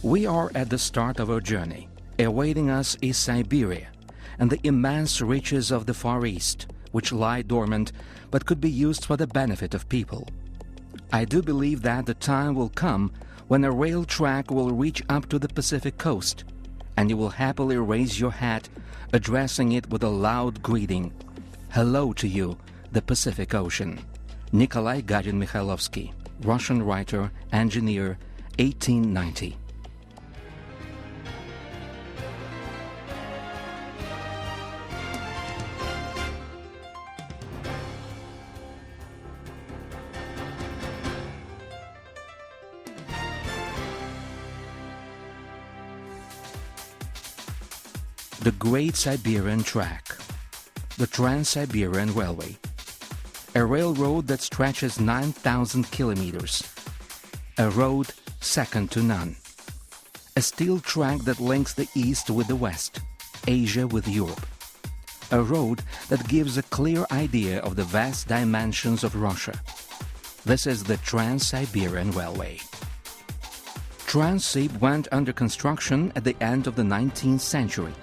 We are at the start of our journey. Awaiting us is Siberia and the immense riches of the Far East, which lie dormant but could be used for the benefit of people. I do believe that the time will come when a rail track will reach up to the Pacific coast, and you will happily raise your hat, addressing it with a loud greeting. Hello to you, the Pacific Ocean. Nikolai Gadin-Mikhailovsky, Russian writer, engineer, 1890. The Great Siberian Track, the Trans-Siberian Railway, a railroad that stretches 9,000 kilometers, a road second to none, a steel track that links the East with the West, Asia with Europe, a road that gives a clear idea of the vast dimensions of Russia. This is the Trans-Siberian Railway. Transsib went under construction at the end of the 19th century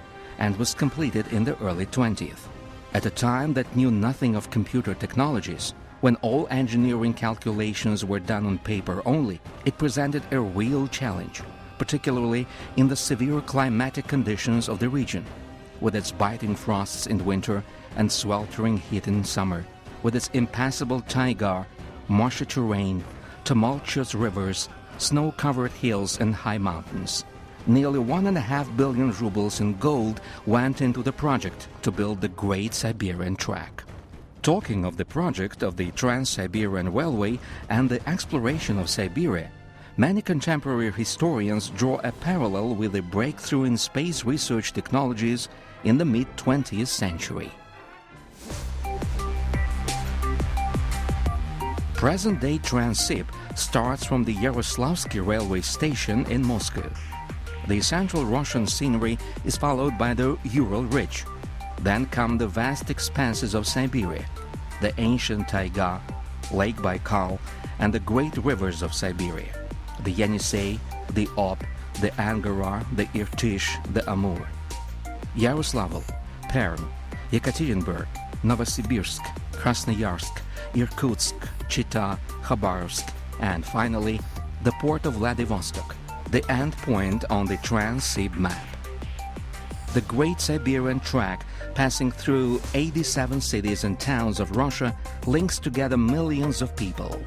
and was completed in the early 20th. At a time that knew nothing of computer technologies, when all engineering calculations were done on paper only, it presented a real challenge, particularly in the severe climatic conditions of the region, with its biting frosts in winter and sweltering heat in summer, with its impassable taiga, marshy terrain, tumultuous rivers, snow-covered hills and high mountains. Nearly 1.5 billion rubles in gold went into the project to build the Great Siberian Track. Talking of the project of the Trans-Siberian Railway and the exploration of Siberia, many contemporary historians draw a parallel with the breakthrough in space research technologies in the mid-20th century. Present-day Transsib starts from the Yaroslavsky railway station in Moscow. The central Russian scenery is followed by the Ural Ridge. Then come the vast expanses of Siberia, the ancient taiga, Lake Baikal, and the great rivers of Siberia, the Yenisei, the Ob, the Angara, the Irtysh, the Amur. Yaroslavl, Perm, Yekaterinburg, Novosibirsk, Krasnoyarsk, Irkutsk, Chita, Khabarovsk, and finally, the port of Vladivostok, the end point on the Transsib map. The Great Siberian Track, passing through 87 cities and towns of Russia, links together millions of people.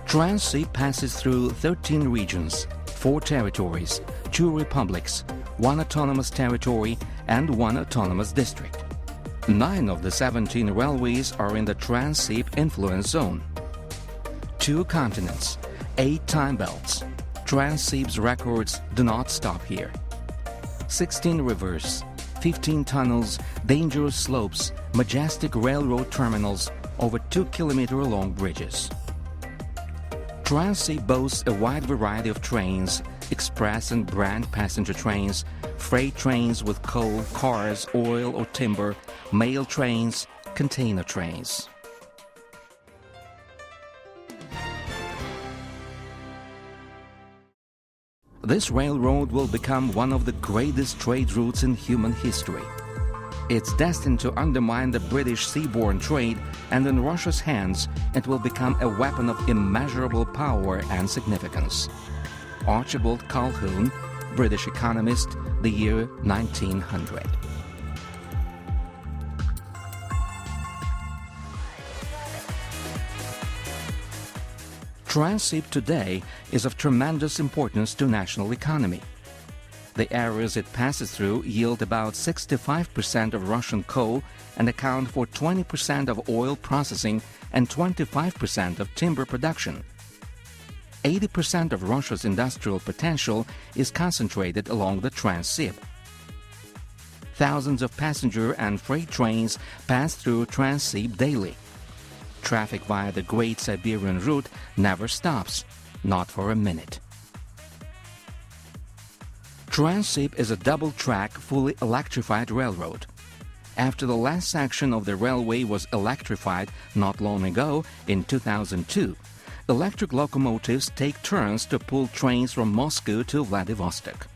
Transsib passes through 13 regions, 4 territories, 2 republics, 1 autonomous territory, and 1 autonomous district. 9 of the 17 railways are in the Transsib influence zone. 2 continents, 8 time belts. Transsib's records do not stop here. 16 rivers, 15 tunnels, dangerous slopes, majestic railroad terminals, over 2-kilometer-long bridges. Transsib boasts a wide variety of trains, express and brand passenger trains, freight trains with coal, cars, oil or timber, mail trains, container trains. This railroad will become one of the greatest trade routes in human history. It's destined to undermine the British seaborne trade, and in Russia's hands, it will become a weapon of immeasurable power and significance. Archibald Calhoun, British economist, the year 1900. Transsib today is of tremendous importance to national economy. The areas it passes through yield about 65% of Russian coal and account for 20% of oil processing and 25% of timber production. 80% of Russia's industrial potential is concentrated along the Transsib. Thousands of passenger and freight trains pass through Transsib daily. Traffic via the Great Siberian route never stops, not for a minute. Transsib is a double-track, fully electrified railroad. After the last section of the railway was electrified not long ago, in 2002, electric locomotives take turns to pull trains from Moscow to Vladivostok.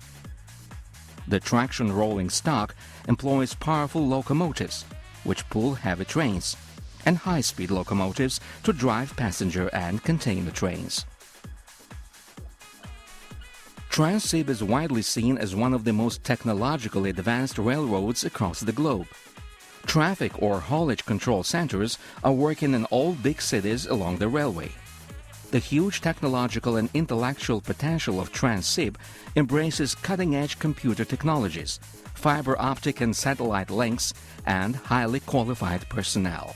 The traction rolling stock employs powerful locomotives, which pull heavy trains, and high-speed locomotives to drive passenger and container trains. Transsib is widely seen as one of the most technologically advanced railroads across the globe. Traffic or haulage control centers are working in all big cities along the railway. The huge technological and intellectual potential of Transsib embraces cutting-edge computer technologies, fiber optic and satellite links, and highly qualified personnel.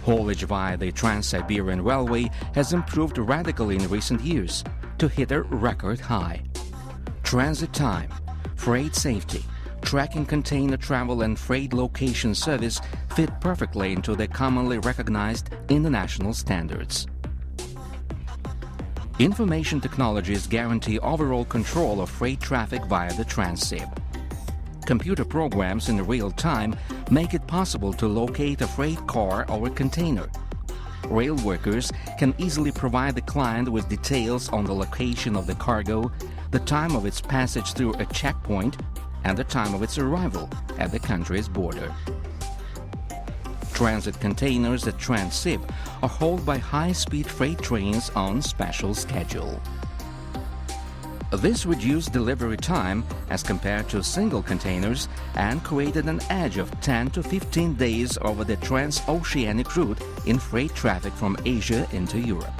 Haulage via the Trans-Siberian Railway has improved radically in recent years to hit a record high. Transit time, freight safety, tracking container travel and freight location service fit perfectly into the commonly recognized international standards. Information technologies guarantee overall control of freight traffic via the Transsib. Computer programs in real time make it possible to locate a freight car or a container. Rail workers can easily provide the client with details on the location of the cargo, the time of its passage through a checkpoint, and the time of its arrival at the country's border. Transit containers at Transsib are hauled by high-speed freight trains on special schedule. This reduced delivery time as compared to single containers and created an edge of 10 to 15 days over the transoceanic route in freight traffic from Asia into Europe.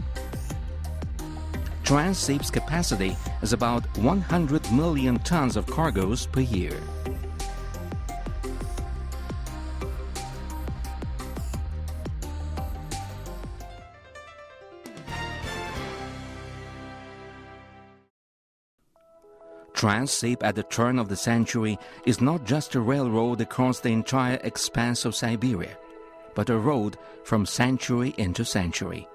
Transsib's capacity is about 100 million tons of cargoes per year. Transsib at the turn of the century is not just a railroad across the entire expanse of Siberia, but a road from century into century.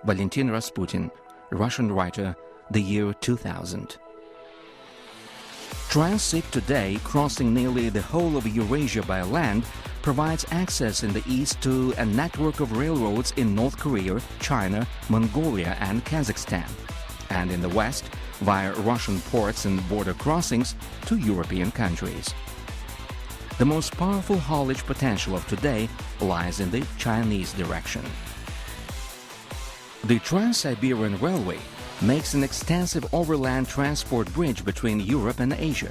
Valentin Rasputin, Russian writer, the year 2000. Transsib today, crossing nearly the whole of Eurasia by land, provides access in the east to a network of railroads in North Korea, China, Mongolia and Kazakhstan, and in the west, via Russian ports and border crossings to European countries. The most powerful haulage potential of today lies in the Chinese direction. The Trans-Siberian Railway makes an extensive overland transport bridge between Europe and Asia.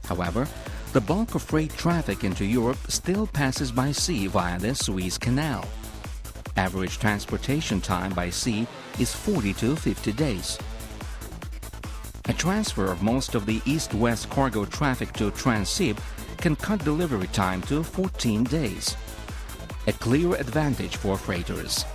However, the bulk of freight traffic into Europe still passes by sea via the Suez Canal. Average transportation time by sea is 40 to 50 days. A transfer of most of the east-west cargo traffic to Transsib can cut delivery time to 14 days. A clear advantage for freighters.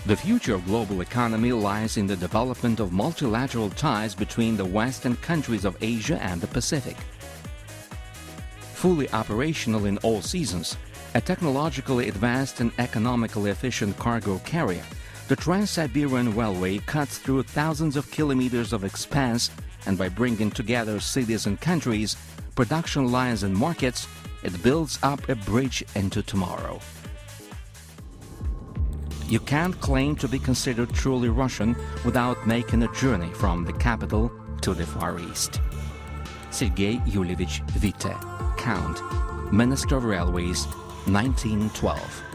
The future of global economy lies in the development of multilateral ties between the West and countries of Asia and the Pacific. Fully operational in all seasons, a technologically advanced and economically efficient cargo carrier, the Trans-Siberian Railway cuts through thousands of kilometers of expanse, and by bringing together cities and countries, production lines and markets, it builds up a bridge into tomorrow. You can't claim to be considered truly Russian without making a journey from the capital to the Far East. Sergei Yulievich Witte, Count, Minister of Railways, 1912.